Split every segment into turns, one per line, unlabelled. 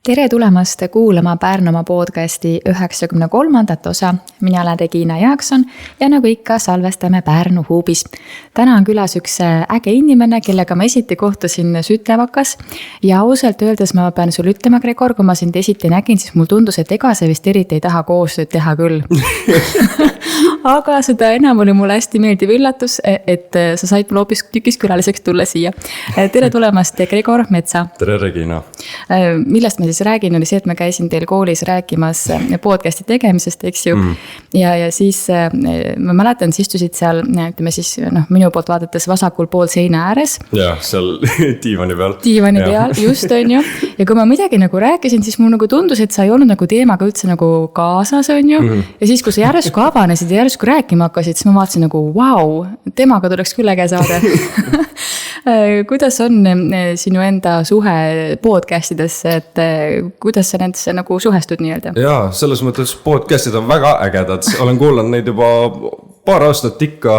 Tere tulemast kuulama Pärnumaa podcasti 93. osa. Mina olen Regina Jaakson ja nagu ikka salvestame Pärnu huubis. Täna on külas üks äge inimene, kellega ma esiti kohtusin Sütlevakas. Ja ausalt öeldes ma pean sul ütlema, Gregor, kui ma sind esiti nägin, siis mul tundus, et ega see vist eriti ei taha koostööd teha küll. Aga seda enam oli mulle hästi meeldiv üllatus, et sa said mul hoopis tükis külaliseks tulla siia. Tere tulemast, Gregor Metsa.
Tere, Regina.
Millest me siis räägin, oli see, et ma käisin teil koolis rääkimas podcasti tegemisest, eks ju. Ja siis ma mäletan, siis istusid seal, ütleme siis, minu poolt vaadates vasakul pool seina ääres.
Ja, seal diivani peal.
Diivani peal, just on ju. Ja kui ma midagi nagu rääkisin, siis mul nagu tundus, et sa ei olnud nagu teemaga üldse nagu kaasas, on ju. Ja siis, kui sa järsku avanesid ja järsku rääkima hakkasid, siis ma vaatasin nagu, vau, temaga tuleks küll äge saada. Kuidas on sinu enda suhe podcastidesse, et kuidas sa nendesse nagu suhestud nii-öelda?
Jaa, selles mõttes podcastid on väga ägedad. Olen kuulanud neid juba paar aastat ikka.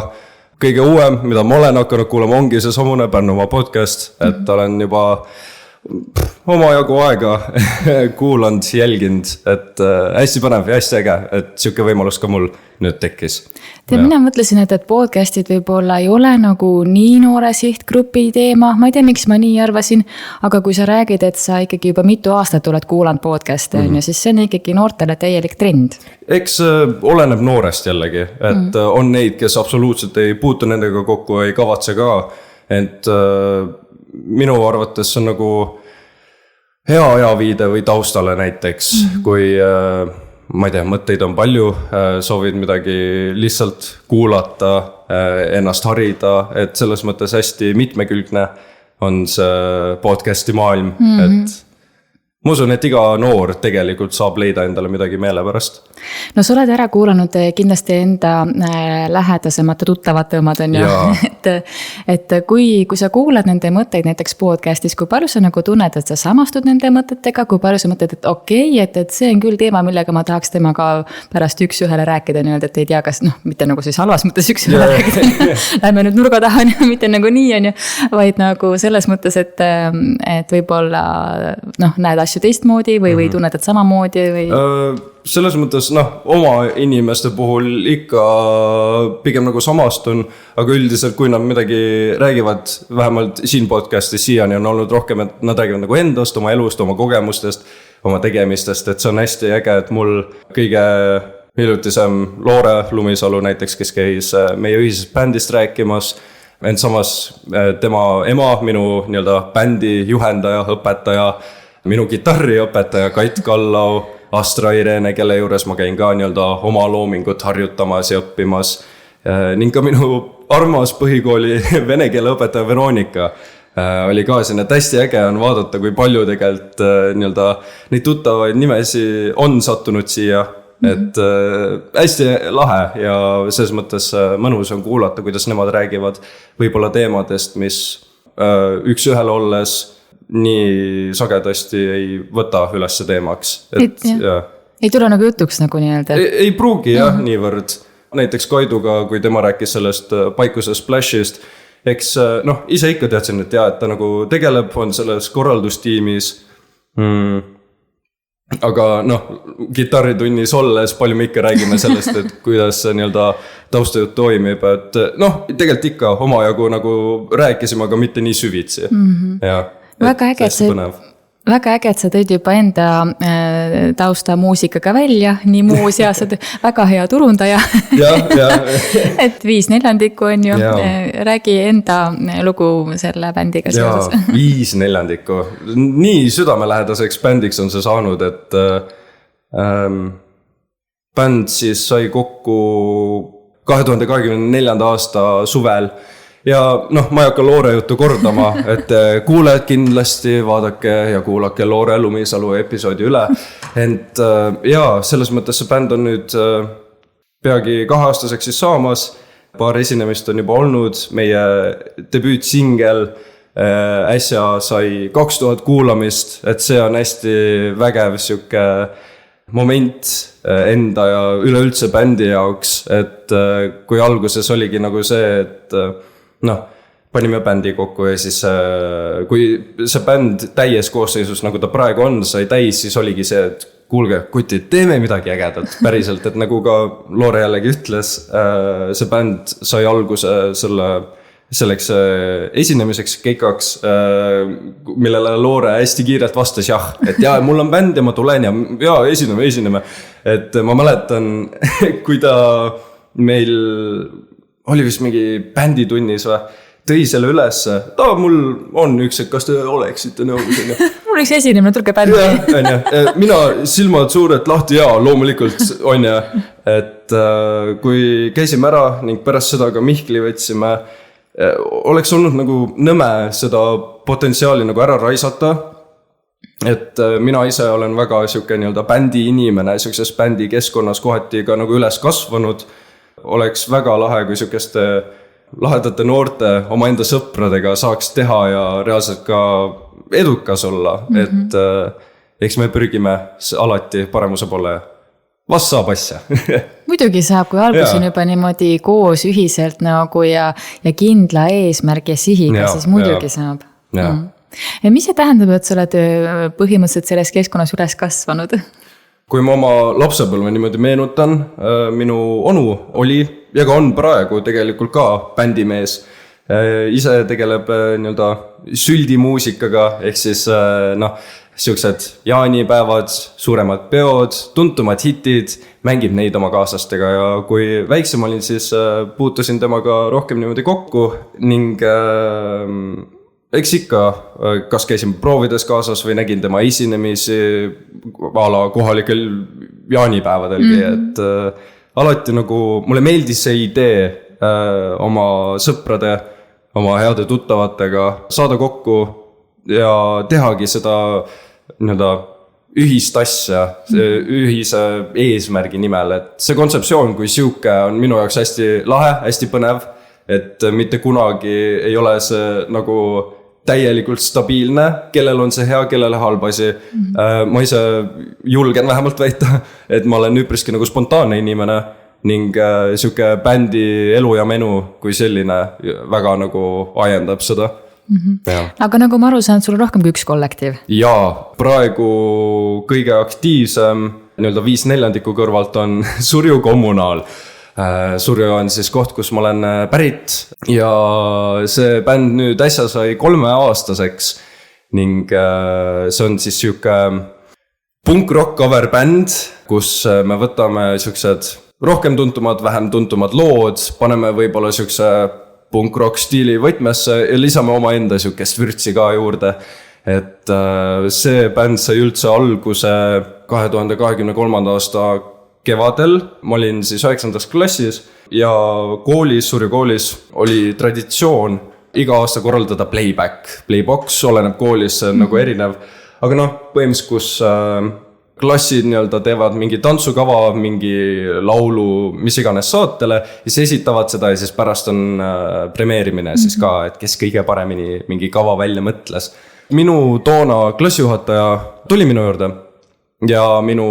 Kõige uuem, mida ma olen hakanud kuulama, ongi see samune Pärnumaa podcast, et olen juba omajagu aega kuulanud, jälginud, et hästi põnev ja hästi äge, et siuke võimalus ka mul nüüd tekkis.
Mina mõtlesin, et podcastid võib-olla ei ole nagu nii noore sihtgrupi teema, ma ei tea, miks ma nii arvasin, aga kui sa räägid, et sa ikkagi juba mitu aastat oled kuulanud podcast'e, siis see on ikkagi noortele täielik trend.
Eks oleneb noorest jällegi, et on neid, kes absoluutselt ei puutu nendega kokku, ei kavatse ka, et minu arvates on nagu hea ajaviide või taustale näiteks, kui ma ei tea, mõtteid on palju, soovid midagi lihtsalt kuulata, ennast harida, et selles mõttes hästi mitmekülgne on see podcasti maailm, et ma usun, et iga noor tegelikult saab leida endale midagi meele pärast.
No sa oled ära kuulanud kindlasti enda lähedasemate tuttavate omad on ju. Et kui sa kuulad nende mõtteid näiteks podcastis, kui palju sa nagu tunned, et sa samastud nende mõtetega, kui palju sa mõtled, et okei, et see on küll teema, millega ma tahaks temaga pärast üks-ühele rääkida, nii-öelda, et ei tea, kas mitte nagu siis halvas mõttes üks-ühele rääkida. Lähme nüüd nurga taha, mitte nagu nii on ju, vaid nagu selles mõttes, et võib-olla näed asju teistmoodi või tunned, et samamoodi või...
Selles mõttes, oma inimeste puhul ikka pigem nagu samastun, aga üldiselt, kui nad midagi räägivad, vähemalt siin podcastis siiani on olnud rohkem, et nad räägivad nagu endast, oma elust, oma kogemustest, oma tegemistest, et see on hästi äge, et mul kõige hiljutisem Loore Lumisalu näiteks, kes käis meie ühisest bändist rääkimas, ent samas tema ema, minu nii-öelda bändi juhendaja, õpetaja, minu kitarriõpetaja Kait Kallau, Astra Irene, kelle juures ma käin ka nii-öelda oma loomingut harjutamas ja õppimas. Ning ka minu armas põhikooli vene keele õpetaja Veronika oli ka siin, et hästi äge on vaadata, kui palju tegelikult nii-öelda neid tuttavaid nimesi on sattunud siia. Et hästi lahe ja selles mõttes mõnus on kuulata, kuidas nemad räägivad võib-olla teemadest, mis üks-ühele olles nii sagedasti ei võta üles teemaks.
Ei tule nagu jutuks nagu nii-öelda.
Ei pruugi jah, niivõrd. Näiteks Kaiduga, kui tema rääkis sellest Paikuse Splashist, eks ise ikka teadsin, et ta nagu tegeleb, on selles korraldustiimis. Aga kitarritunnis olles palju me ikka räägime sellest, et kuidas see nii-öelda taustajutt toimib, et tegelikult ikka omajagu nagu rääkisime, aga mitte nii süvitsi. Ja
väga äge, et sa tõid juba enda tausta muusikaga välja, nii muuseas, väga hea turundaja. Et 5/4 on ju, räägi enda lugu selle bändiga seoses.
5/4. Nii südamelähedaseks bändiks on see saanud, et bänd siis sai kokku 2024. aasta suvel. Ja ma ei hakka Loore juttu kordama, et kuuled kindlasti, vaadake ja kuulake Loore Lumisalu episoodi üle. Ent selles mõttes see bänd on nüüd peagi 2-aastaseks siis saamas. Paar esinemist on juba olnud. Meie debüütsingel äsja sai 2000 kuulamist, et see on hästi vägev siuke moment enda ja üleüldse bändi jaoks, et kui alguses oligi nagu see, et panime bändi kokku ja siis kui see bänd täies koosseisus, nagu ta praegu on, sai täis, siis oligi see, et kuulge, kutid, teeme midagi ägedat päriselt, et nagu ka Loore jällegi ütles, see bänd sai alguse selleks esinemiseks keikaks, millele Loore hästi kiirelt vastas jah, et jaa, mul on bänd ja ma tulen ja esineme. Et ma mäletan, kui ta meil oli vist mingi bänditunnis või, tõi selle ülesse, mul on üks, et kas te oleksite nõus?
Mul üks esinemine, tulge bändi.
Mina silmad suured lahti ja loomulikult on ja, et kui käisime ära ning pärast seda ka Mihkli võtsime, oleks olnud nagu nõme seda potentsiaali nagu ära raisata. Et mina ise olen väga siuke nii-öelda bändi inimene, siukses bändi keskkonnas kohati ka nagu üles kasvanud. Oleks väga lahe, kui siukeste lahedate noorte oma enda sõpradega saaks teha ja reaalselt ka edukas olla, et eks me pürgime alati paremuse poole. Vast saab asja.
Muidugi saab, kui algus on juba niimoodi koos ühiselt nagu ja kindla eesmärk ja sihiga, siis muidugi saab. Ja mis see tähendab, et sa oled põhimõtteliselt selles keskkonnas üles kasvanud?
Kui ma oma lapsepõlve niimoodi meenutan, minu onu oli ja ka on praegu tegelikult ka bändimees. Ise tegeleb nii-öelda süldimuusikaga, ehk siis siuksed jaanipäevad, suuremad peod, tuntumad hitid, mängib neid oma kaaslastega ja kui väiksem olin, siis puutusin temaga rohkem niimoodi kokku ning eks ikka, kas käisin proovides kaasas või nägin tema esinemisi a la kohalikel jaanipäevadelgi, et alati nagu mulle meeldis see idee oma sõprade, oma heade tuttavatega saada kokku ja tehagi seda nii-öelda ühist asja, ühise eesmärgi nimel, et see kontseptsioon kui siuke on minu jaoks hästi lahe, hästi põnev, et mitte kunagi ei ole see nagu täielikult stabiilne, kellel on see hea, kellele halb asi. Ma ise julgen vähemalt väita, et ma olen üpriski nagu spontaanne inimene ning siuke bändi elu ja menu kui selline väga nagu ajendab seda.
Aga nagu ma aru saan, sul on rohkem kui üks kollektiiv?
Jaa, praegu kõige aktiivsem nii-öelda 5/4 kõrvalt on Surju Kommunaal. Surju on siis koht, kus ma olen pärit ja see bänd nüüd äsja sai 3-aastaseks ning see on siis siuke punk-rock cover bänd, kus me võtame siuksed rohkem tuntumad, vähem tuntumad lood, paneme võib-olla siukse punk-rock stiili võtmesse ja lisame oma enda siukest vürtsi ka juurde. Et see bänd sai üldse alguse 2023. aasta kevadel, ma olin siis 9. klassis ja koolis, Surju koolis oli traditsioon iga aasta korraldada playbox, oleneb koolis, see on nagu erinev, aga põhimõtteliselt, kus klassid nii-öelda teevad mingi tantsukava, mingi laulu, mis iganes saatele ja siis esitavad seda ja siis pärast on premeerimine siis ka, et kes kõige paremini mingi kava välja mõtles. Minu toona klassijuhataja tuli minu juurde ja minu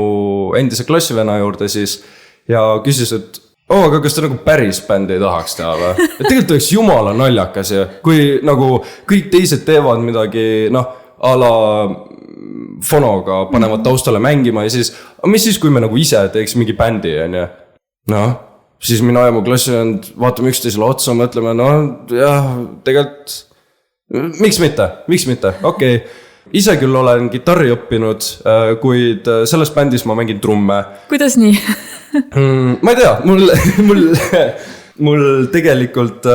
endise klassivenna juurde siis ja küsis, et aga kas te nagu päris bändi ei tahaks teha või? Et tegelikult oleks jumala naljakas ja kui nagu kõik teised teevad midagi, a la fonoga panevad taustale mängima ja siis, mis siis, kui me nagu ise teeks mingi bändi, siis mina ja mu klassivend vaatame üksteisele otsa, mõtleme, jah, tegelikult, miks mitte, okei. Ise küll olen gitarri õppinud, kuid selles bändis ma mängin trumme.
Kuidas nii?
Ma ei tea, mul tegelikult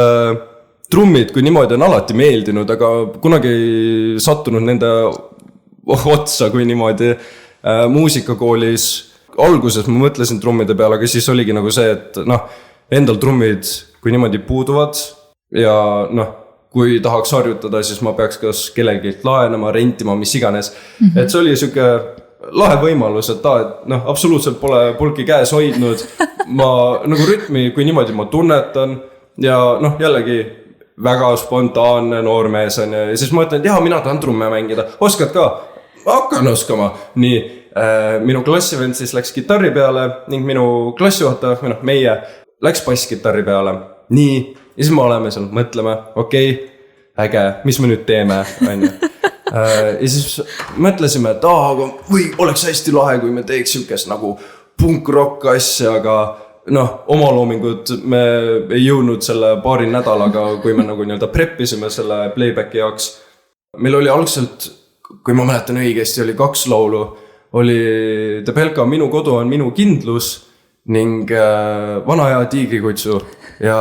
trummid kui niimoodi on alati meeldinud, aga kunagi ei sattunud nende otsa kui niimoodi muusikakoolis. Alguses ma mõtlesin trummide peale, aga siis oligi nagu see, et endal trummid kui niimoodi puuduvad ja kui tahaks harjutada, siis ma peaks kas kellegilt laenama, rentima, mis iganes. Et see oli siuke lahe võimalus, et absoluutselt pole pulki käes hoidnud. Ma nagu rütmi, kui niimoodi ma tunnetan ja jällegi väga spontaanne noormees on ja siis ma ütlen, et mina tahan trumme mängida. Oskad ka? Hakkan oskama. Nii, minu klassivend siis läks gitarri peale ning minu klassijuhataja, meie läks bassgitarri peale. Nii, ja siis me oleme seal, mõtleme, okei, äge, mis me nüüd teeme, on ju. Ja siis mõtlesime, et aga või oleks hästi lahe, kui me teeks siukest nagu punk-rock asja, aga noh, omaloomingud me ei jõudnud selle paari nädalaga, kui me nagu nii-öelda preppisime selle playbacki jaoks. Meil oli algselt, kui ma mäletan õigesti, oli 2 laulu. Oli Debelka Minu kodu on minu kindlus ning Vana hea tiigrikutsu ja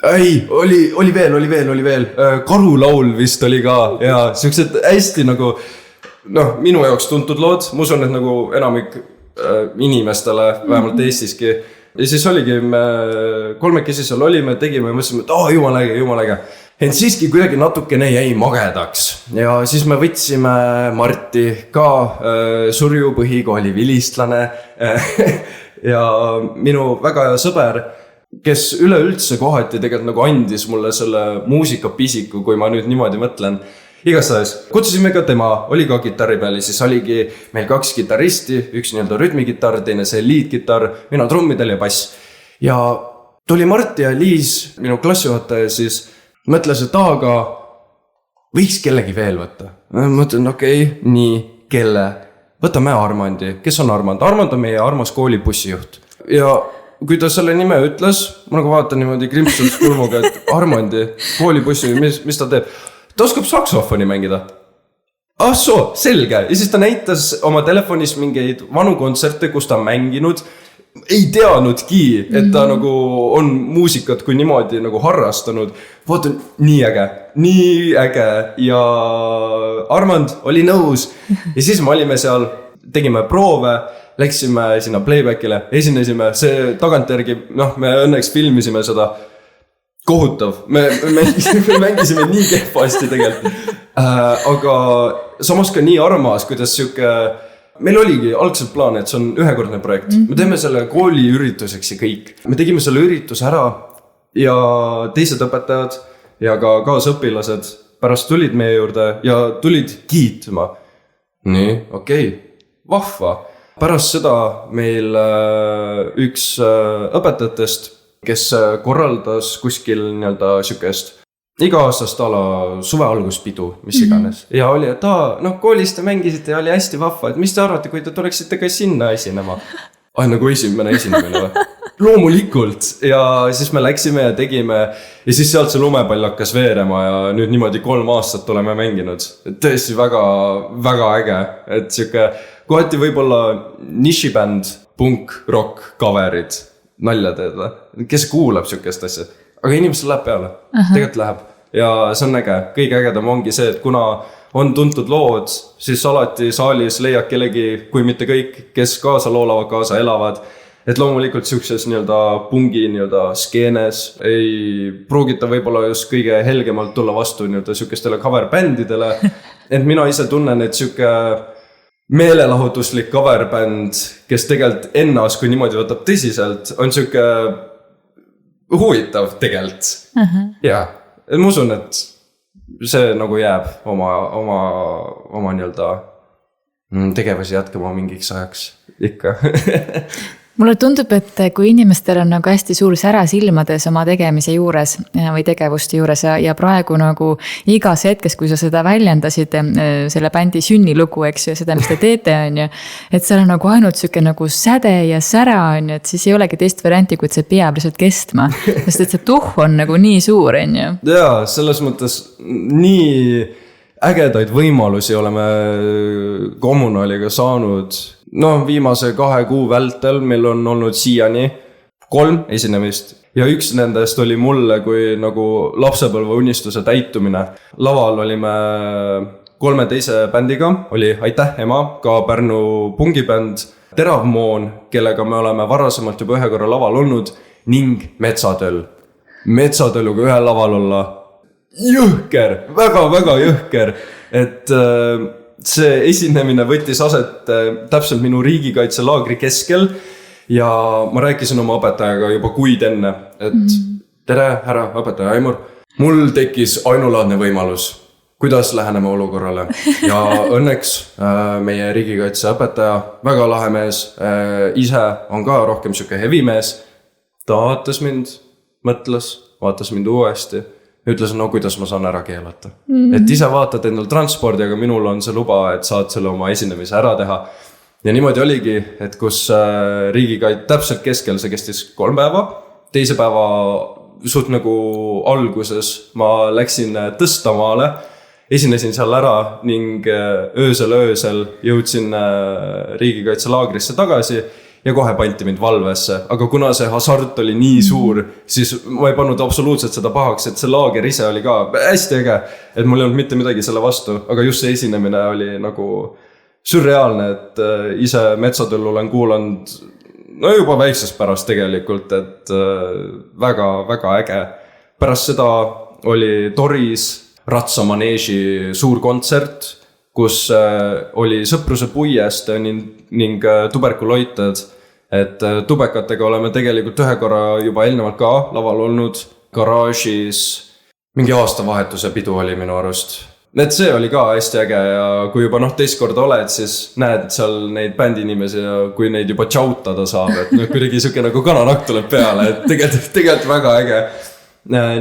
oli veel. Karulaul vist oli ka ja siuksed hästi nagu noh, minu jaoks tuntud lood. Ma usun, et nagu enamik inimestele, vähemalt Eestiski. Ja siis oligi, me 3 seal olime, tegime ja mõtlesime, et jumal äge. Et siiski kuidagi natukene jäi magedaks. Ja siis me võtsime Marti ka Surju põhikooli vilistlane ja minu väga hea sõber, kes üleüldse kohati tegelikult nagu andis mulle selle muusikapisiku, kui ma nüüd niimoodi mõtlen. Igastahes, kutsusime ka tema, oli ka kitarri peal ja siis oligi meil 2 kitaristi, üks nii-öelda rütmikitarr, teine see liidkitarr, mina trummidel ja bass. Ja tuli Marti ja Liis, minu klassijuhataja, siis mõtles, et aga võiks kellegi veel võtta. Mõtlen, okei, nii, kelle? Võtame Armandi. Kes on Armand? Armand on meie armas kooli bussijuht. Ja kui ta selle nime ütles, ma nagu vaatan niimoodi krimpsus kulmuga, et Armandi koolibussi, mis ta teeb? Ta oskab saksofoni mängida. Soo, selge. Ja siis ta näitas oma telefonis mingeid vanu kontserte, kus ta on mänginud. Ei teadnudki, et ta nagu on muusikat kui niimoodi nagu harrastanud. Vaatan, nii äge. Ja Armand oli nõus. Ja siis me olime seal, tegime proove, läksime sinna playbackile, esinesime. See tagantjärgi, me õnneks filmisime seda. Kohutav, me mängisime nii kehvasti tegelikult. Aga samas ka nii armas, kuidas siuke... Meil oligi algselt plaan, et see on ühekordne projekt. Me teeme selle kooli ürituseks ja kõik. Me tegime selle ürituse ära ja teised õpetajad ja ka kaasõpilased pärast tulid meie juurde ja tulid kiitma. Nii, okei, vahva. Pärast seda meil üks õpetajatest, kes korraldas kuskil nii-öelda sükest iga-aastast ala suve alguspidu, mis iganes. Ja oli, et koolis te mängisite ja oli hästi vahva, et mis te arvate, kui te tuleksite ka sinna esinema? Nagu esimene esinemine või? Loomulikult. Ja siis me läksime ja tegime ja siis sealt see lumepall hakkas veerema ja nüüd niimoodi 3 aastat oleme mänginud. Tõesti väga, väga äge, et siuke kohati võib-olla nišibänd, punk, rock, coverid. Nalja teed või? Kes kuulab siukest asja? Aga inimestel läheb peale. Tegelikult läheb. Ja see on äge. Kõige ägedam ongi see, et kuna on tuntud lood, siis alati saalis leiab kellegi, kui mitte kõik, kes kaasa loolavad, kaasa elavad. Et loomulikult siukses nii-öelda pungi nii-öelda skeenes ei pruugita võib-olla just kõige helgemalt tulla vastu nii-öelda siukestele cover-bändidele. Et mina ise tunnen, et siuke meelelahutuslik coverbänd, kes tegelikult ennast, kui niimoodi võtab tõsiselt, on siuke huvitav tegelikult. Ja, ma usun, et see nagu jääb oma nii-öelda tegevusi jätkama mingiks ajaks ikka.
Mulle tundub, et kui inimestel on nagu hästi suur sära silmades oma tegemise juures või tegevuste juures ja praegu nagu igas hetkes, kui sa seda väljendasid, selle bändi sünnilugu, eks ju, seda, mis te teete, on ju, et seal on nagu ainult siuke nagu säde ja sära, on ju, et siis ei olegi teist varianti, kui see peab lihtsalt kestma, sest et see tuhh on nagu nii suur, on ju.
Jaa, selles mõttes nii ägedaid võimalusi oleme kommunaaliga saanud. Viimase 2 kuu vältel meil on olnud siiani 3 esinemist ja üks nendest oli mulle kui nagu lapsepõlve unistuse täitumine. Laval olime 3 teise bändiga, oli Aitäh ema, ka Pärnu pungibänd, Teravmoon, kellega me oleme varasemalt juba 1 korra laval olnud ning Metsatöll. Metsatölluga ühel laval olla jõhker, väga-väga jõhker, et see esinemine võttis aset täpselt minu riigikaitselaagri keskel ja ma rääkisin oma õpetajaga juba kuid enne, et tere, härra õpetaja Aimur, mul tekkis ainulaadne võimalus, kuidas läheneme olukorrale ja õnneks meie riigikaitseõpetaja, väga lahe mees, ise on ka rohkem siuke heavy mees, ta vaatas mind, mõtles, vaatas mind uuesti ütles, no kuidas ma saan ära keelata. Et ise vaatad endal transpordi, aga minul on see luba, et saad selle oma esinemise ära teha. Ja niimoodi oligi, et kus riigikaid täpselt keskel see kestis 3 päeva. Teise päeva suht nagu alguses ma läksin Tõstamaale, esinesin seal ära ning öösel jõudsin riigikaitselaagrisse tagasi ja kohe panti mind valvesse. Aga kuna see hasart oli nii suur, siis ma ei pannud absoluutselt seda pahaks, et see laager ise oli ka hästi äge. Et mul ei olnud mitte midagi selle vastu, aga just see esinemine oli nagu surreaalne, et ise Metsatõllu olen kuulanud no juba väiksest pärast tegelikult, et väga äge. Pärast seda oli Toris Ratsamaneeži suur kontsert, kus oli Sõpruse puiest ning tuberkuloited, et tubekatega oleme tegelikult ühe korra juba eelnevalt ka laval olnud garaažis, mingi aastavahetuse pidu oli minu arust. Et see oli ka hästi äge ja kui juba teist korda oled, siis näed seal neid bändi inimesi ja kui neid juba tšautada saab, et kuidagi siuke nagu kananakk tuleb peale, et tegelikult väga äge.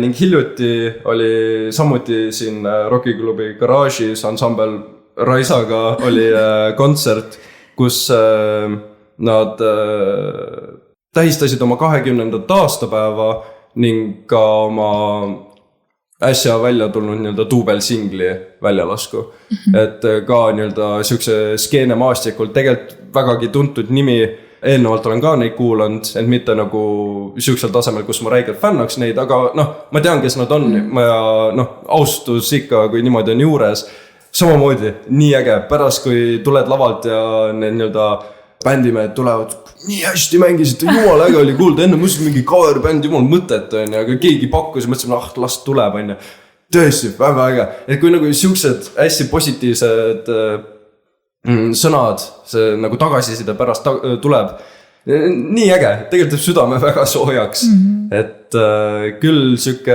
Ning hiljuti oli samuti siin Rockiklubi garaažis ansambel Raisaga oli kontsert, kus nad tähistasid oma 20. aastapäeva ning ka oma äsja välja tulnud duubelsingli väljalasku. Et ka siukse skeene maastikult tegelikult vägagi tuntud nimi. Eelnevalt olen ka neid kuulanud, et mitte nagu siuksel tasemel, kus ma räigelt fännaks neid, aga ma tean, kes nad on ja austus ikka, kui niimoodi on juures. Samamoodi, nii äge, pärast kui tuled lavalt ja need bändimehed tulevad, nii hästi mängisid, jumala äge oli kuulda, enne mõtlesin mingi coverbänd, jumal mõtet on, aga keegi pakkus ja mõtlesin, las tuleb on. Tõesti, väga äge, et kui nagu siuksed hästi positiivsed sõnad, see nagu tagasiside pärast tuleb, nii äge, tegelikult teeb südame väga soojaks, et küll siuke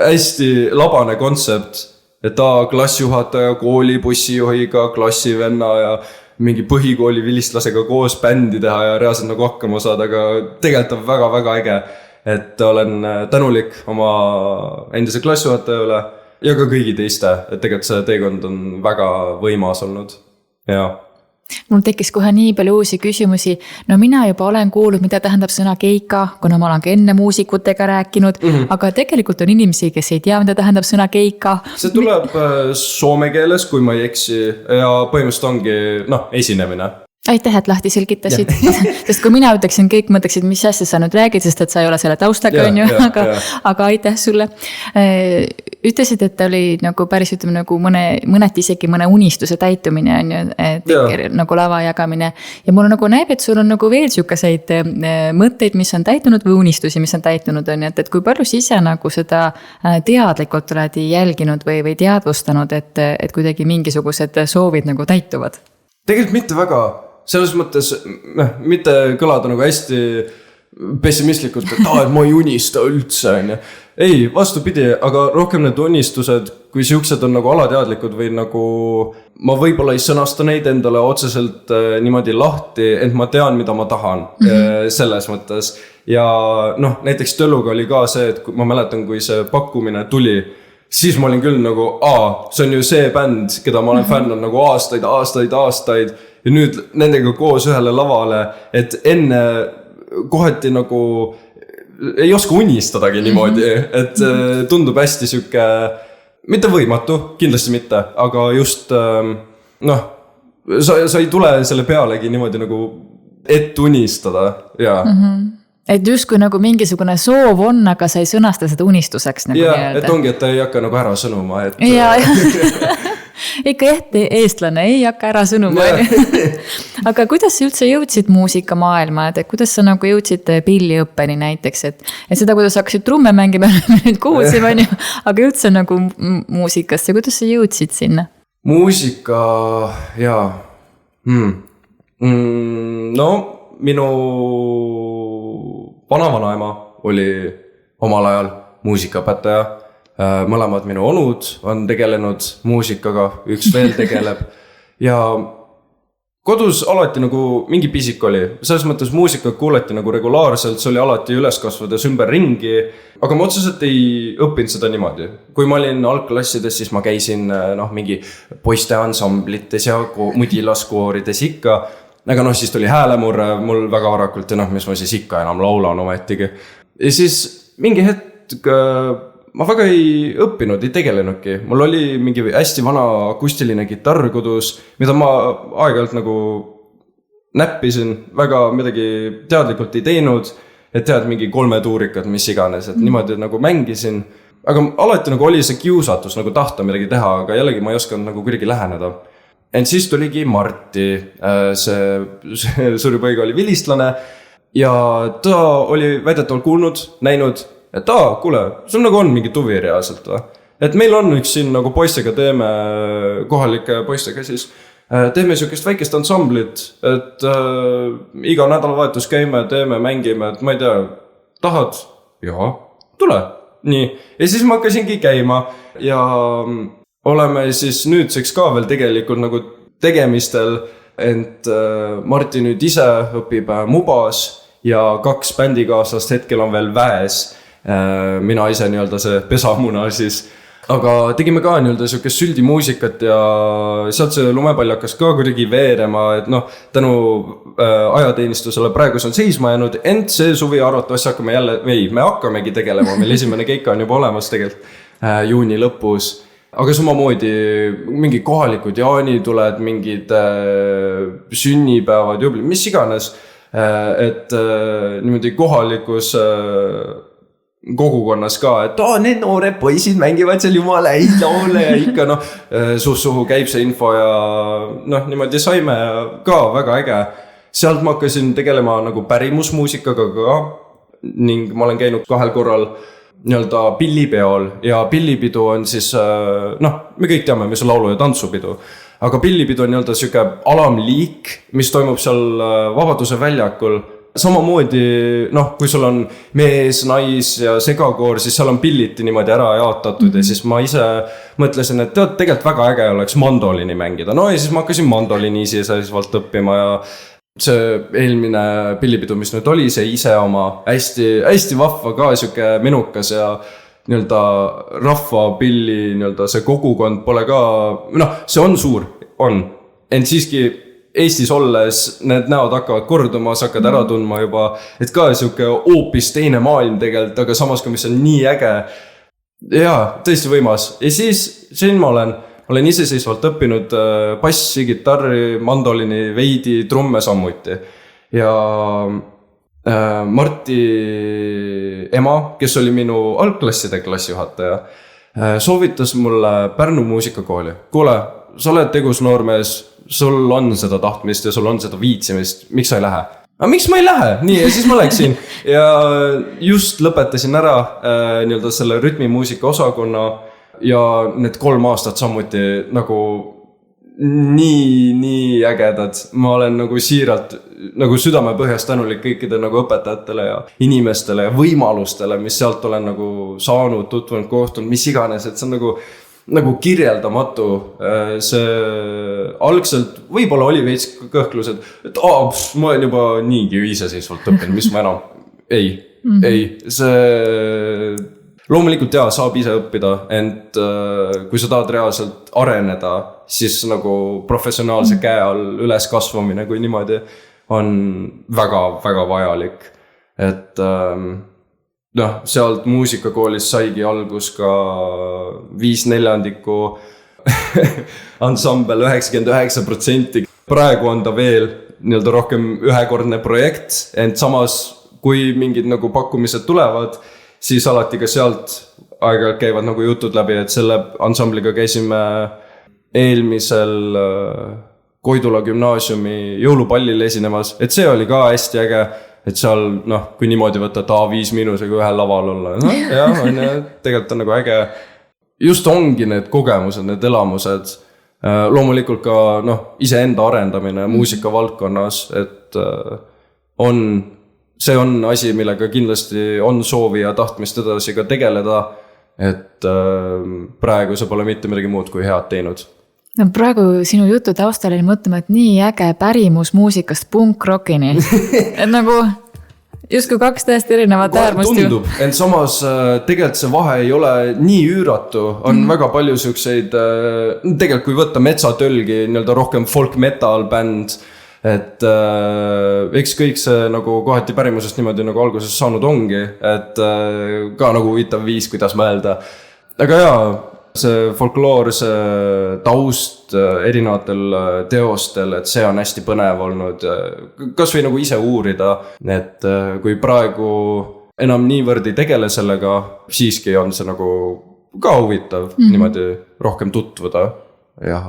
hästi labane kontsept, et klassijuhataja, kooli bussijuhiga, klassivenna ja mingi põhikooli vilistlasega koos bändi teha ja reaalselt nagu hakkama saada, aga tegelikult on väga äge, et olen tänulik oma endise klassijuhataja üle ja ka kõigi teiste, et tegelikult see teekond on väga võimas olnud. Ja.
Mul tekkis kohe nii palju uusi küsimusi. No mina juba olen kuulnud, mida tähendab sõna keika, kuna ma olen ka enne muusikutega rääkinud, aga tegelikult on inimesi, kes ei tea, mida tähendab sõna keika.
See tuleb soome keeles, kui ma ei eksi, ja põhimõtteliselt ongi esinemine.
Aitäh, et lahti selgitasid. Sest kui mina ütleksin, kõik mõtleksid, mis asja sa nüüd räägid, sest et sa ei ole selle taustaga, on ju, aga aitäh sulle. Ütlesid, et oli nagu päris ütleme nagu mõneti isegi mõne unistuse täitumine on ju, et nagu lava jagamine. Ja mul nagu näeb, et sul on nagu veel siukaseid mõtteid, mis on täitunud või unistusi, mis on täitunud on ju, et kui palju sa ise nagu seda teadlikult oled jälginud või teadvustanud, et kuidagi mingisugused soovid nagu täituvad?
Tegelikult mitte väga. Selles mõttes mitte kõlada nagu hästi pessimistlikult, et ma ei unista üldse. Ei, vastupidi, aga rohkem need unistused, kui siuksed on nagu alateadlikud või nagu ma võib-olla ei sõnasta neid endale otseselt niimoodi lahti, et ma tean, mida ma tahan selles mõttes. Ja näiteks Tõlluga oli ka see, et ma mäletan, kui see pakkumine tuli, siis ma olin küll nagu, see on ju see bänd, keda ma olen fänn nagu aastaid ja nüüd nendega koos ühele lavale, et enne kohati nagu ei oska unistadagi niimoodi, et tundub hästi siuke, mitte võimatu, kindlasti mitte, aga just sa ei tule selle pealegi niimoodi nagu et unistada ja
Et justkui nagu mingisugune soov on, aga sa ei sõnasta seda unistuseks nagu
et ongi, et ta ei hakka nagu ära sõnuma, et
ikka eestlane ei hakka ära sõnuma. Aga kuidas sa üldse jõudsid muusikamaailma, et kuidas sa nagu jõudsid pilliõppeni näiteks, et seda, kuidas hakkasid trumme mängima, nüüd kuulsime, aga üldse nagu muusikast ja kuidas sa jõudsid sinna?
Muusika, jaa. No, minu vanavanaema oli omal ajal muusikaõpetaja. Mõlemad minu onud on tegelenud muusikaga, üks veel tegeleb. Ja kodus alati nagu mingi pisik oli, selles mõttes muusika kuuleti nagu regulaarselt, see oli alati üles kasvades ümber ringi, aga ma otseselt ei õppinud seda niimoodi. Kui ma olin algklassides, siis ma käisin mingi poiste ansamblites ja mudilaskoorides ikka, aga siis tuli häälemurre mul väga varakult ja mis ma siis ikka enam laulan ometigi. Ja siis mingi hetk ma väga ei õppinud, ei tegelenudki. Mul oli mingi hästi vana akustiline kitarr kodus, mida ma aeg-ajalt nagu näppisin, väga midagi teadlikult ei teinud, et tead mingi 3 tuurikat, mis iganes, et niimoodi nagu mängisin. Aga alati nagu oli see kiusatus nagu tahta midagi teha, aga jällegi ma ei osanud nagu kuidagi läheneda. Ent siis tuligi Marti, see suripoiga oli vilistlane ja ta oli väidetavalt kuulnud, näinud, et kuule, sul nagu on mingi tuvi reaalselt või? Et meil on üks siin nagu poistega teeme, kohalike poistega siis, teeme sükest väikest ansamblit, et iga nädalavahetus käime, teeme, mängime, et ma ei tea, tahad? Jaa, tule. Nii, ja siis ma hakkasingi käima ja oleme siis nüüdseks ka veel tegelikult nagu tegemistel, ent Marti nüüd ise õpib Mubas ja 2 bändikaaslast hetkel on veel väes. Mina ise nii-öelda see pesamuna siis, aga tegime ka nii-öelda siukest süldimuusikat ja sealt see lumepall hakkas ka kuidagi veerema, et tänu ajateenistusele praegus on seisma jäänud, ent see suvi arvatavasti hakkame jälle, me hakkamegi tegelema, meil esimene keika on juba olemas tegelikult juuni lõpus, aga samamoodi mingi kohalikud jaanituled, mingid sünnipäevad, jublid, mis iganes, et niimoodi kohalikus kogukonnas ka, et need noored poisid mängivad seal jumala häid laule ja ikka suhu käib see info ja niimoodi saime ka väga äge. Sealt ma hakkasin tegelema nagu pärimusmuusikaga ka ning ma olen käinud 2 korral nii-öelda pillipeol ja pillipidu on siis, me kõik teame, mis on laulu- ja tantsupidu, aga pillipidu on nii-öelda siuke alamliik, mis toimub seal Vabaduse väljakul. Samamoodi, kui sul on mees, nais ja segakoor, siis seal on pilliti niimoodi ära jaotatud ja siis ma ise mõtlesin, et tegelikult väga äge oleks mandolini mängida. Ja siis ma hakkasin mandolini iseseisvalt õppima ja see eelmine pillipidu, mis nüüd oli, see ise oma hästi vahva ka siuke menukas ja nii-öelda rahvapilli nii-öelda see kogukond pole ka, see on suur, ent siiski Eestis olles need näod hakkavad korduma, sa hakkad ära tundma juba, et ka siuke hoopis teine maailm tegelikult, aga samas ka mis on nii äge. Jaa, tõesti võimas. Ja siis siin ma olen iseseisvalt õppinud bassi, kitarri, mandolini, veidi, trumme sammuti. Ja Marti ema, kes oli minu algklasside klassijuhataja, soovitas mulle Pärnu muusikakooli. Kuule, sa oled tegus noormees, sul on seda tahtmist ja sul on seda viitsimist, miks sa ei lähe? Aga miks ma ei lähe? Nii, ja siis ma läksin ja just lõpetasin ära nii-öelda selle rütmimuusika osakonna ja need 3 aastat sammuti nagu nii ägedad. Ma olen nagu siiralt nagu südamepõhjast tänulik kõikide nagu õpetajatele ja inimestele ja võimalustele, mis sealt olen nagu saanud, tutvunud, kohtunud, mis iganes, et see on nagu kirjeldamatu. See algselt võib-olla oli veits kõhklused, et ma olen juba niigi iseseisvalt õppinud, mis ma enam ei, see loomulikult saab ise õppida, ent kui sa tahad reaalselt areneda, siis nagu professionaalse käe all üles kasvamine kui niimoodi on väga-väga vajalik, et sealt muusikakoolis saigi algus ka 5/4 ansambel 99%. Praegu on ta veel nii-öelda rohkem ühekordne projekt, ent samas kui mingid nagu pakkumised tulevad, siis alati ka sealt aeg-ajalt käivad nagu jutud läbi, et selle ansambliga käisime eelmisel Koidula gümnaasiumi jõulupallil esinemas, et see oli ka hästi äge. Et seal, kui niimoodi võtta A5 miinusega ühel laval olla, tegelikult on nagu äge. Just ongi need kogemused, need elamused, loomulikult ka iseenda arendamine muusika valdkonnas, et see on asi, millega kindlasti on soovi ja tahtmist edasi ka tegeleda, et praegu see pole mitte midagi muud kui head teinud.
No praegu sinu jutu taustal oli mõtlema, et nii äge pärimus muusikast punk-rockini. Et nagu justkui 2 täiesti erinevat äärmust ju.
Tundub, ent samas tegelikult see vahe ei ole nii üüratu. On väga palju siukseid, tegelikult kui võtta Metsatölgi nii-öelda rohkem folk metal bänd, et eks kõik see nagu kohati pärimusest niimoodi nagu alguses saanud ongi, et ka nagu huvitav viis, kuidas mõelda. Aga jaa, see folkloor, see taust erinevatel teostel, et see on hästi põnev olnud. Kas või nagu ise uurida, et kui praegu enam niivõrd ei tegele sellega, siiski on see nagu ka huvitav niimoodi rohkem tutvuda ja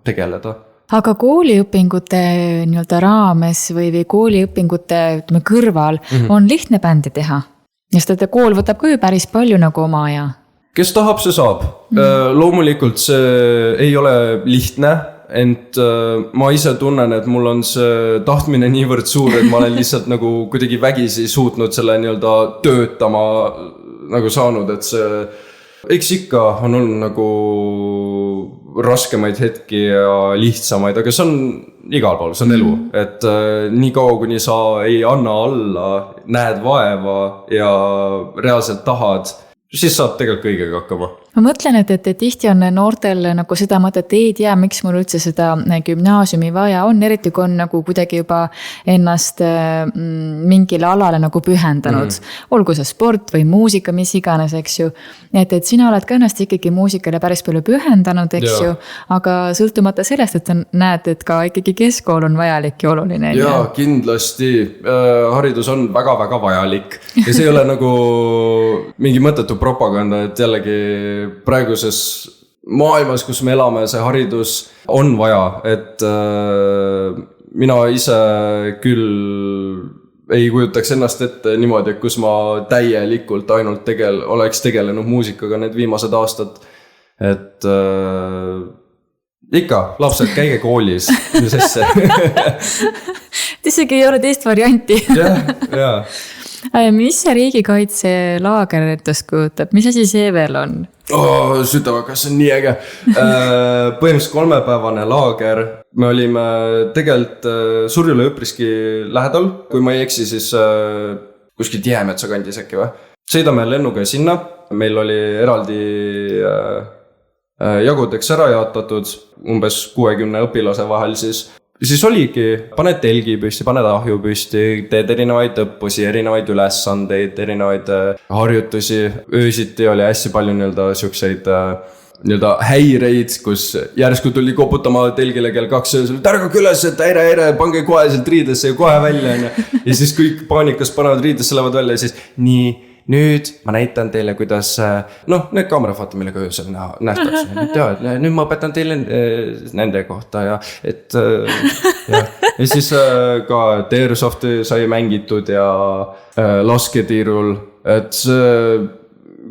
tegeleda.
Aga kooliõpingute nii-öelda raames või kooliõpingute ütleme, kõrval on lihtne bändi teha. Sest et kool võtab ka ju päris palju nagu oma aja.
Kes tahab, see saab. Loomulikult see ei ole lihtne, ent ma ise tunnen, et mul on see tahtmine niivõrd suur, et ma olen lihtsalt nagu kuidagi vägisi suutnud selle nii-öelda töötama nagu saanud, et see eks ikka on olnud nagu raskemaid hetki ja lihtsamaid, aga see on igal pool, see on elu. Et nii kaua, kuni sa ei anna alla, näed vaeva ja reaalselt tahad, siis saab tegelikult kõigega hakkama.
Ma mõtlen, et tihti on noortel nagu seda mõtet, et ei tea, miks mul üldse seda gümnaasiumi vaja on, eriti kui on nagu kuidagi juba ennast mingile alale nagu pühendanud. Olgu see sport või muusika, mis iganes, eks ju. Et sina oled ka ennast ikkagi muusikale päris palju pühendanud, eks ju, aga sõltumata sellest, et näed, et ka ikkagi keskkool on vajalik ja oluline.
Jaa, kindlasti. Haridus on väga-väga vajalik ja see ei ole nagu mingi mõttetu propaganda, et jällegi praeguses maailmas, kus me elame, see haridus on vaja, et mina ise küll ei kujutaks ennast ette niimoodi, kus ma täielikult ainult oleks tegelenud muusikaga need viimased aastad, et ikka, lapsed, käige koolis, mis asja.
Isegi ei ole teist varianti.
Jah.
Mis see riigikaitse laager endast kujutab? Mis asi see veel on?
Sütavakas, see on nii äge. Põhimõtteliselt 3-päevane laager. Me olime tegelikult Surjule üpriski lähedal. Kui ma ei eksi, siis kuskilt Jäämetsa kandis äkki või? Sõidame lennuga sinna. Meil oli eraldi jagudeks ära jaotatud umbes 60 õpilase vahel siis oligi, paned telgi püsti, paned ahju püsti, teed erinevaid õppusi, erinevaid ülesandeid, erinevaid harjutusi. Öösiti oli hästi palju nii-öelda siukseid nii-öelda häireid, kus järsku tuli koputama telgile kell 2 öösel, tärgake üles, et häire, pange kohe sealt riidesse ja kohe välja. Ja siis kõik paanikas panevad riidesse, lähevad välja ja siis nii, nüüd ma näitan teile, kuidas need kaamerafotod, millega öösel nähtakse. Nüüd ma õpetan teile nende kohta ja siis ka Airsofti sai mängitud ja lasketiirul, et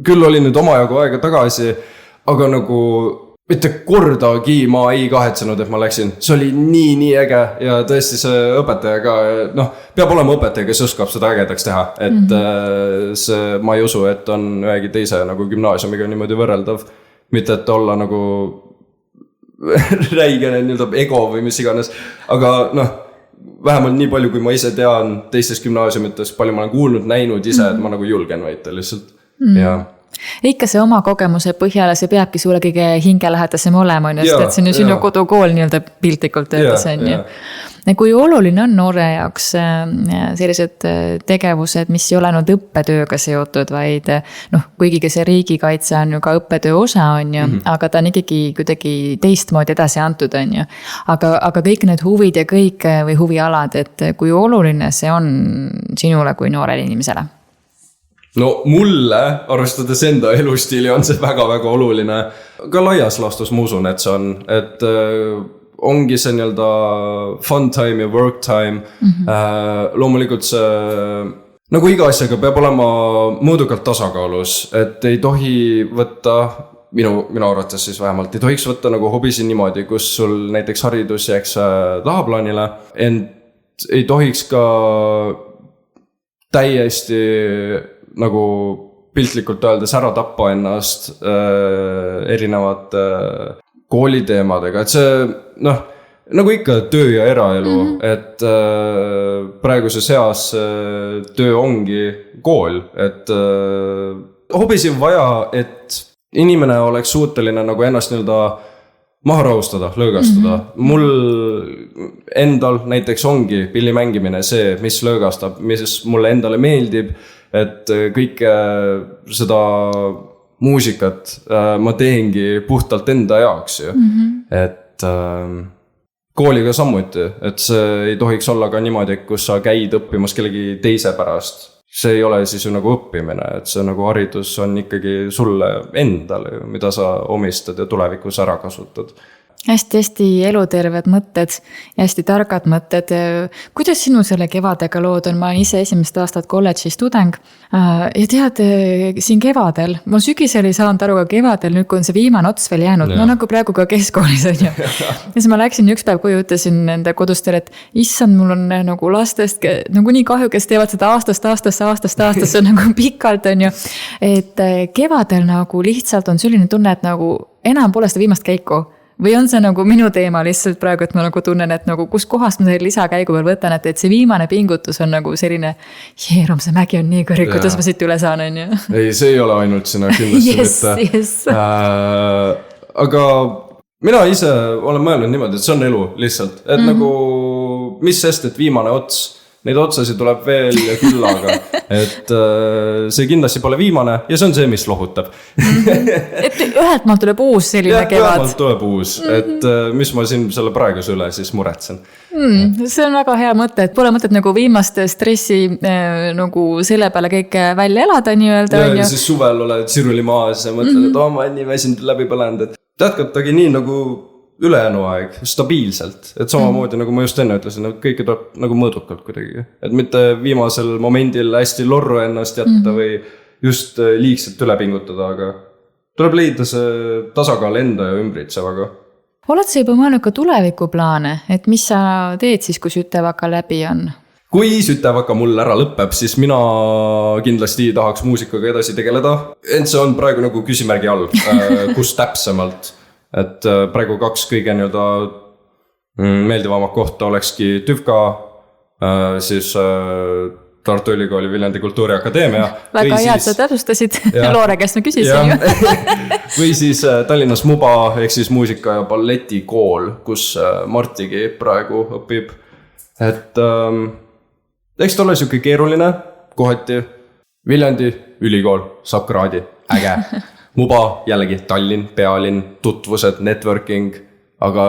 küll oli nüüd omajagu aega tagasi, aga nagu mitte kordagi ma ei kahetsenud, et ma läksin. See oli nii äge ja tõesti see õpetaja ka, peab olema õpetaja, kes oskab seda ägedaks teha. Et see, ma ei usu, et on ühegi teise nagu gümnaasiumiga niimoodi võrreldav. Mitte, et olla nagu räigene nii-öelda ego või mis iganes. Aga vähemalt nii palju, kui ma ise tean teistes gümnaasiumites, palju ma olen kuulnud, näinud ise, et ma nagu julgen väita lihtsalt. Ja
ikka see oma kogemuse põhjale, see peabki sulle kõige hingelähedasem olema, sest et see on ju sinu kodukool nii-öelda piltlikult öeldes on ju. Kui oluline on noore jaoks sellised tegevused, mis ei ole nüüd õppetööga seotud, vaid kuigigi see riigikaitse on ju ka õppetöö osa on ju, aga ta on ikkagi kuidagi teistmoodi edasi antud on ju. Aga kõik need huvid ja kõik või huvialad, et kui oluline see on sinule kui noorele inimesele?
No mulle, arvestades enda elustiili, on see väga-väga oluline. Ka laias laastus ma usun, et see on, et ongi see nii-öelda fun time ja work time. Loomulikult see, nagu iga asjaga peab olema mõõdukalt tasakaalus, et ei tohi võtta, minu arvates siis vähemalt, ei tohiks võtta nagu hobisi niimoodi, kus sul näiteks haridus jääks tahaplaanile, ent ei tohiks ka täiesti nagu piltlikult öeldes ära tappa ennast erinevate kooliteemadega, et see noh, nagu ikka töö ja eraelu, et praeguses eas töö ongi kool, et hobisid on vaja, et inimene oleks suuteline nagu ennast nii-öelda maha rahustada, lõõgastada. Mul endal näiteks ongi pilli mängimine see, mis lõõgastab, mis mulle endale meeldib, et kõike seda muusikat ma teengi puhtalt enda jaoks ju. Et kooliga samuti, et see ei tohiks olla ka niimoodi, kus sa käid õppimas kellegi teise pärast. See ei ole siis ju nagu õppimine, et see nagu haridus on ikkagi sulle endale, mida sa omistad ja tulevikus ära kasutad.
Hästi eluterved mõtted ja hästi targad mõtted. Kuidas sinu selle kevadega lood on? Ma olen ise esimest aastat kolledži studeng ja tead, siin kevadel, ma sügisel ei saanud aru ka kevadel, nüüd kui on see viimane ots veel jäänud, no nagu praegu ka keskkoolis on ju. Ja siis ma läksin üks päev, kui ütlesin nende kodustel, et issand, mul on nagu lastest nagu nii kahju, kes teevad seda aastast nagu pikalt on ju. Et kevadel nagu lihtsalt on selline tunne, et nagu enam pole seda viimast käiku. Või on see nagu minu teema lihtsalt praegu, et ma nagu tunnen, et nagu kus kohast ma selle lisakäigu veel võtan, et see viimane pingutus on nagu selline jeerum, see mägi on nii kõrg, kuidas ma siit üle saan, on ju.
Ei, see ei ole ainult sina kindlasti mitte. Aga mina ise olen mõelnud niimoodi, et see on elu lihtsalt. Et nagu, mis sest, et viimane ots, neid otsasid tuleb veel küllaga, et see kindlasti pole viimane ja see on see, mis lohutab.
Et ühelt maalt tuleb uus selline kevad.
Ühelt maalt tuleb uus, et mis ma siin selle praeguse üle siis muretsen.
See on väga hea mõte, et pole mõtet nagu viimast stressi nagu selle peale kõik välja elada nii-öelda.
Ja siis suvel oled siruli maas ja mõtled, et ma nii väsinud läbi põlenud, et jätkatagi nii nagu ülejäänu aeg, stabiilselt. Et samamoodi, nagu ma just enne ütlesin, et kõike tuleb nagu mõõdukalt kuidagi. Et mitte viimasel momendil hästi lorru ennast jätta või just liigselt üle pingutada, aga tuleb leida see tasakaal enda ja ümbritsevaga.
Oled sa juba mõelnud ka tulevikuplaane, et mis sa teed siis, kui sütevaka läbi on?
Kui sütevaka mul ära lõpeb, siis mina kindlasti tahaks muusikaga edasi tegeleda. Ent see on praegu nagu küsimärgi all, kus täpsemalt. Et praegu 2 kõige nii-öelda meeldivamad kohta olekski TÜVKA, siis Tartu Ülikooli Viljandi Kultuuriakadeemia.
Väga head, sa täpsustasid. Loore, kes me küsisin ju.
Või siis Tallinnas MUBA, ehk siis muusika- ja balletikool, kus Martigi praegu õpib. Et eks ta ole siuke keeruline kohati. Viljandi ülikool saab kraadi, äge. MUBA jällegi Tallinn, pealinn, tutvused, networking, aga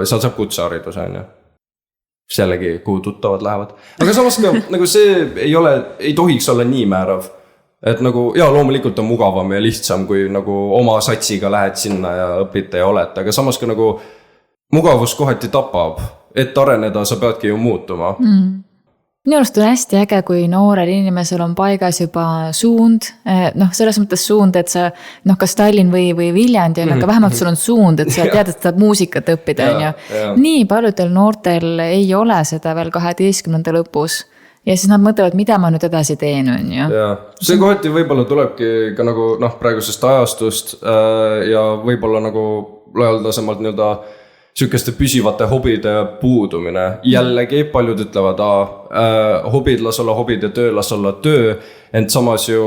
seal saab kutseharidus on ju. Jällegi, kuhu tuttavad lähevad. Aga samas ka, nagu see ei tohiks olla nii määrav. Et nagu, loomulikult on mugavam ja lihtsam, kui nagu oma satsiga lähed sinna ja õpite ja olete. Aga samas ka nagu mugavus kohati tapab. Et areneda, sa peadki ju muutuma.
Minu arust on hästi äge, kui noorel inimesel on paigas juba suund, selles mõttes suund, et sa, kas Tallinn või Viljandi on, aga vähemalt sul on suund, et sa tead, et saab muusikat õppida, on ju. Nii paljudel noortel ei ole seda veel 12. lõpus ja siis nad mõtlevad, mida ma nüüd edasi teen, on ju.
See kohati võib-olla tulebki ka nagu praegusest ajastust ja võib-olla nagu laialdasemalt nii-öelda sükeste püsivate hobide puudumine. Jällegi paljud ütlevad, hobid las olla hobid ja töö las olla töö, ent samas ju,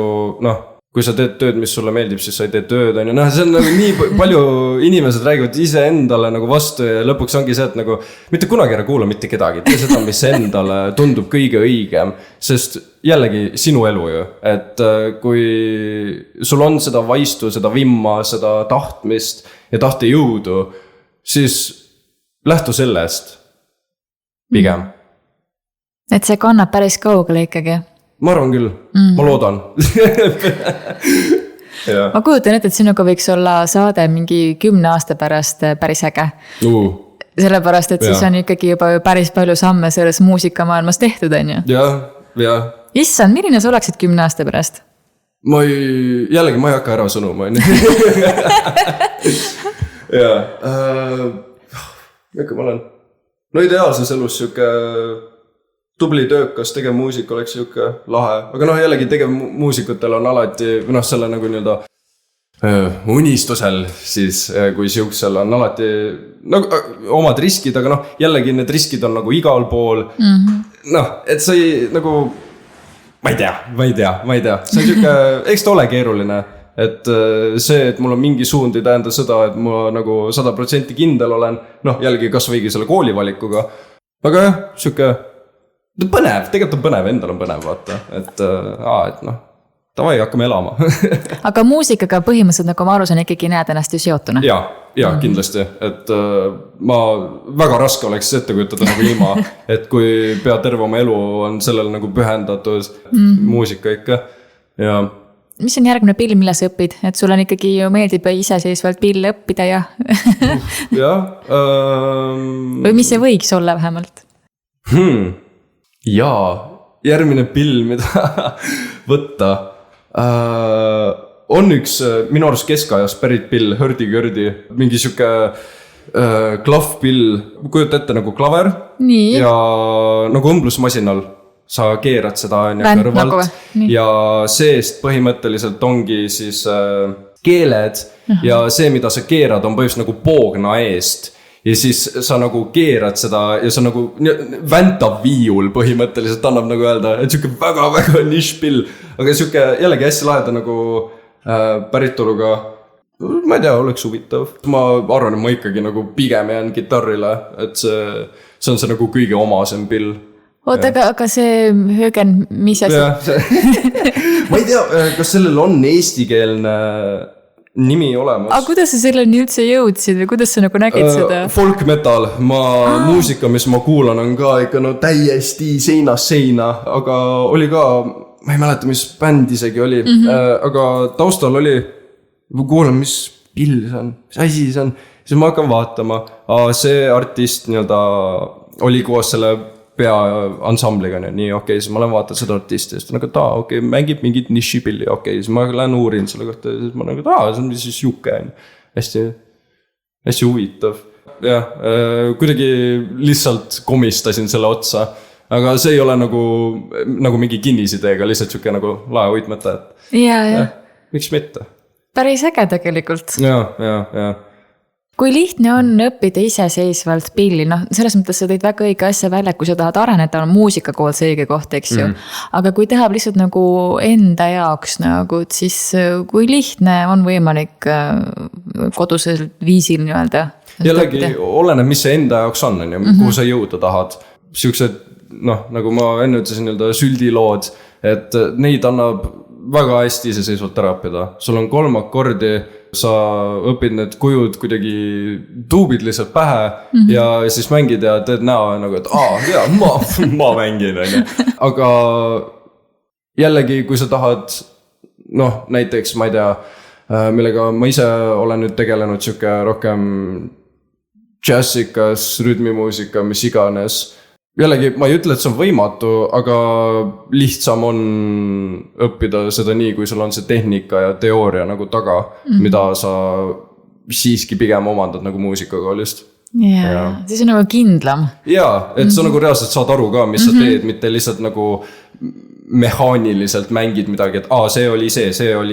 kui sa teed tööd, mis sulle meeldib, siis sa ei tee tööd, on ju. See on nagu nii palju inimesed räägivad ise endale nagu vastu ja lõpuks ongi see, et nagu mitte kunagi ära kuula mitte kedagi, tee seda, mis endale tundub kõige õigem, sest jällegi sinu elu ju, et kui sul on seda vaistu, seda vimma, seda tahtmist ja tahtejõudu, siis lähtu sellest pigem.
Et see kannab päris kaugele ikkagi?
Ma arvan küll, ma loodan.
Ma kujutan ette, et sinuga võiks olla saade mingi 10 aasta pärast päris äge. Sellepärast, et siis on ikkagi juba päris palju samme selles muusikamaailmas tehtud, on ju?
Ja.
Issand, milline sa oleksid 10 aasta pärast?
Jällegi ma ei hakka ära sõnuma, on ju. Millega ma olen? Ideaalses elus siuke tubli töökas tegev muusik oleks siuke lahe. Aga jällegi tegev muusikutel on alati, selle nagu nii-öelda Unistusel siis, kui siuksel on alati nagu omad riskid, aga noh, jällegi need riskid on nagu igal pool. Noh, et sa ei nagu, ma ei tea, see on siuke, eks ta ole keeruline, et see, et mul on mingi suund ei tähenda seda, et ma nagu 100% kindel olen, noh, jällegi kas võigi selle koolivalikuga, aga jah, siuke põnev, tegelikult on põnev, endal on põnev, vaata, et noh, tavai, hakkame elama.
Aga muusikaga põhimõtteliselt, nagu ma aru saan, ikkagi näed ennast ju seotuna?
Ja kindlasti, et ma väga raske oleks ette kujutada nagu ilma, et kui pea terve oma elu on sellel nagu pühendatud muusika ikka. Ja
mis on järgmine pill, mille sa õpid? Et sul on ikkagi ju meeldib iseseisvalt pille õppida ja... Või mis see võiks olla vähemalt?
Jaa, järgmine pill, mida võtta... on üks minu arust keskajas pärit pill, hõrdi-kõrdi, mingi siuke klavpill, kujuta ette nagu klaver.
Nii.
Ja nagu õmblusmasinal sa keerad seda kõrvalt nagu, ja seest põhimõtteliselt ongi siis keeled ja see, mida sa keerad, on põhimõtteliselt nagu poogna eest. Ja siis sa nagu keerad seda ja sa nagu väntab viiul põhimõtteliselt annab nagu öelda, et siuke väga-väga nišpill, aga siuke jällegi hästi laheda nagu päritoluga, ma ei tea, oleks huvitav. Ma arvan, et ma ikkagi nagu pigem jään gitarrile, et see on see nagu kõige omasem pill.
Oota, aga see Högen, mis asi?
Ma ei tea, kas sellel on eestikeelne nimi olemas.
Aga kuidas sa selleni üldse jõudsid või kuidas sa nagu nägid seda?
Folk metal, muusika, mis ma kuulan, on ka ikka no täiesti seina, aga oli ka, ma ei mäleta, mis bänd isegi oli, aga taustal oli, kuulan, mis pill see on, mis asi see on, siis ma hakkan vaatama, see artist oli koos selle pea ansambliga, nii okei, siis ma lähen vaatan seda artisti, siis nagu okei, mängib mingit nišipilli, okei, siis ma lähen uurin selle kohta, siis ma nagu see on siis juke, hästi huvitav. Jah, kuidagi lihtsalt komistasin selle otsa, aga see ei ole nagu mingi kinnisideega, lihtsalt siuke nagu lae uitmata, et miks mitte?
Päris äge tegelikult.
Ja.
Kui lihtne on õppida iseseisvalt pilli, noh, selles mõttes sa tõid väga õige asja välja, kui sa tahad areneda, on muusika kool see õige koht, eks ju. Aga kui tahab lihtsalt nagu enda jaoks, nagu, siis kui lihtne on võimalik kodusel viisil nii-öelda?
Jällegi oleneb, mis see enda jaoks on, kuhu sa jõuda tahad. Siuksed, noh, nagu ma enne ütlesin, süldilood, et neid annab väga hästi iseseisvalt ära õppida. Sul on 3 akordi, sa õpid need kujud kuidagi tuubid lihtsalt pähe ja siis mängid ja teed näo nagu, et ma mängin. Aga jällegi, kui sa tahad, noh, näiteks, ma ei tea, millega ma ise olen nüüd tegelenud siuke rohkem džässikas, rütmimuusika, mis iganes. Jällegi, ma ei ütle, et see on võimatu, aga lihtsam on õppida seda nii, kui sul on see tehnika ja teooria nagu taga, mida sa siiski pigem omandad nagu muusikakoolist.
Siis on nagu kindlam.
Et sa nagu reaalselt saad aru ka, mis sa teed, mitte lihtsalt nagu mehaaniliselt mängid midagi, et see oli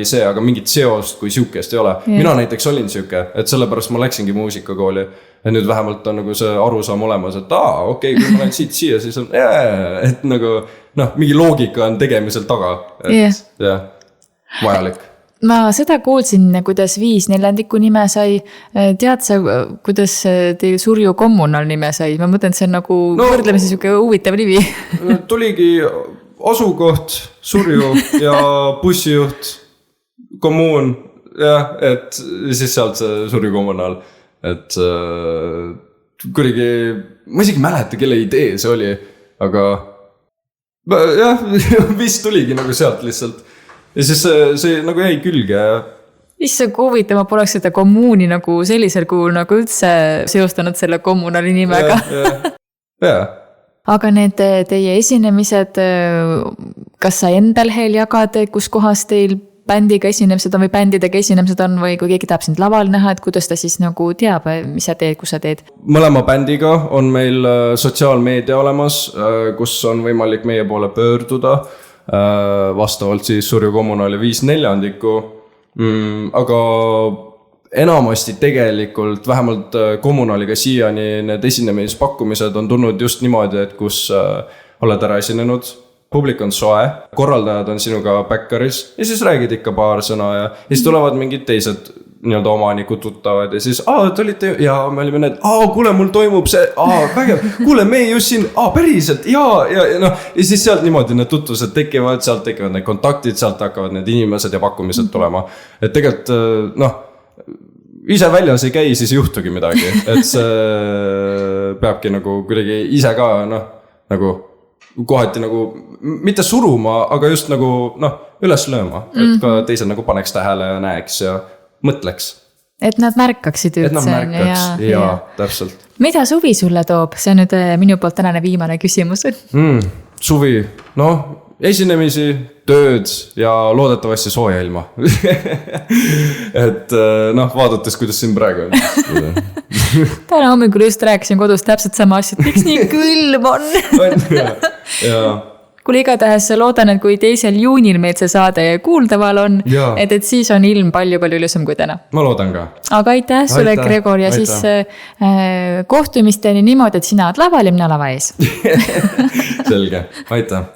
see, aga mingit seost kui siukest ei ole. Mina näiteks olin siuke, et sellepärast ma läksingi muusikakooli. Ja nüüd vähemalt on nagu see arusaam olemas, et okei, kui ma lähen siit-siia, siis on et nagu, noh, mingi loogika on tegemisel taga. Et vajalik.
Ma seda kuulsin, kuidas 5/4 nime sai. Tead sa, kuidas teil Surju kommunal nime sai? Ma mõtlen, see on nagu võrdlemisi siuke huvitav nimi.
Tuligi asukoht, Surju ja bussijuht, kommuun, et siis sealt see Surju kommunal. Et kuidagi, ma isegi mäleta, kelle idee see oli, aga vist tuligi nagu sealt lihtsalt. Ja siis see nagu jäi külge.
Issa kui huvitav, ma poleks seda kommuuni nagu sellisel kuul nagu üldse seostanud selle kommunali nimega. Aga need teie esinemised, kas sa endal heel jagad, kus kohas teil bändiga esinemised on või bändidega esinemised on või kui keegi tahab sind laval näha, et kuidas ta siis nagu teab, mis sa teed, kus sa teed? Mõlema
bändiga on meil sotsiaalmeedia olemas, kus on võimalik meie poole pöörduda vastavalt siis Surju kommunali 5/4. Aga enamasti tegelikult vähemalt kommunaaliga siiani need esinemispakkumised on tulnud just niimoodi, et kus oled ära esinenud, publik on soe, korraldajad on sinuga backeris ja siis räägid ikka paar sõna ja siis tulevad mingid teised nii-öelda omanikud tuttavad ja siis, te olite ja me olime need, kuule, mul toimub see, vägev, kuule, me just siin, päriselt, ja siis sealt niimoodi need tutvused tekivad, sealt tekivad need kontaktid, sealt hakkavad need inimesed ja pakkumised tulema. Et tegelikult, ise väljas ei käi, siis ei juhtugi midagi, et see peabki nagu kuidagi ise ka, nagu kohati nagu, mitte suruma, aga just nagu, üles lööma, et ka teised nagu paneks tähele ja näeks ja mõtleks.
Et nad märkaksid üldse.
Et nad märkaks, ja, täpselt.
Mida suvi sulle toob? See on nüüd minu poolt tänane viimane küsimus.
Suvi, esinemisi, tööd ja loodetavasti sooja ilma. Et vaadates, kuidas siin praegu on.
Täna hommikul just rääkisin kodus täpselt sama asja, et miks nii külm on.
Ja
Kuule igatahes loodan, et kui 2. juunil meil see saade kuuldaval on, et siis on ilm palju-palju ilusam kui täna.
Ma loodan ka.
Aga aitäh sulle, Gregor, ja siis kohtumisteni niimoodi, et sina oled laval ja mina lava ees.
Selge, aitäh.